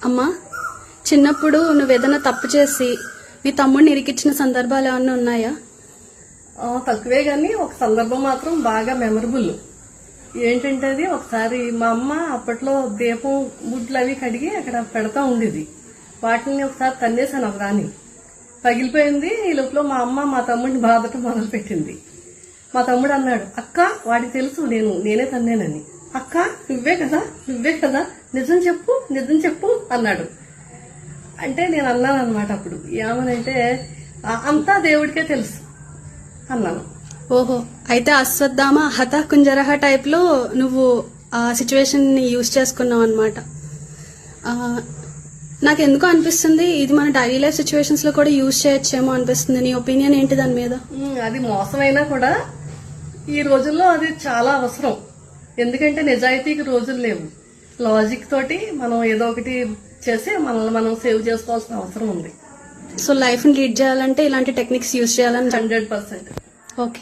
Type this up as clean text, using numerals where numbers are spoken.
అమ్మా, చిన్నప్పుడు నువ్వేదైనా తప్పు చేసి మీ తమ్ముడిని ఇరికిచ్చిన సందర్భాలు ఏమన్నా ఉన్నాయా? తక్కువే గాని ఒక సందర్భం మాత్రం బాగా మెమరబుల్. ఏంటంటే అది ఒకసారి మా అమ్మ అప్పట్లో దీపం గుడ్లు అవి కడిగి అక్కడ పెడతా ఉండేది. వాటిని ఒకసారి తన్నేసాను ఒక దాన్ని, పగిలిపోయింది. ఈ లోపల మా అమ్మ మా తమ్ముడిని బాధటం మొదలు పెట్టింది. మా తమ్ముడు అన్నాడు, అక్క వాడికి తెలుసు నేనే తన్నేనని. అక్క నువ్వే కదా నిజం చెప్పు అన్నాడు. అంటే నేను అన్నాను అనమాట అప్పుడు, ఏమనంటే అంతా దేవుడికే తెలుసు అన్నాను. ఓహో, అయితే అశ్వత్థామ హత కుంజరహ టైప్ లో నువ్వు ఆ సిచ్యువేషన్ ని యూజ్ చేసుకున్నావు అనమాట. నాకు ఎందుకో అనిపిస్తుంది ఇది మన డైలీ లైఫ్ సిచ్యువేషన్స్ లో కూడా యూజ్ చేయొచ్చేమో అనిపిస్తుంది. నీ ఒపీనియన్ ఏంటి దాని మీద? అది మోసమైనా కూడా ఈ రోజుల్లో అది చాలా అవసరం. ఎందుకంటే నిజాయితీకి రోజులు లేవు. లాజిక్ తోటి మనం ఏదో ఒకటి చేసి మనల్ని మనం సేవ్ చేసుకోవాల్సిన అవసరం ఉంది. సో లైఫ్ ని లీడ్ చేయాలంటే ఇలాంటి టెక్నిక్స్ యూజ్ చేయాలని 100%. ఓకే.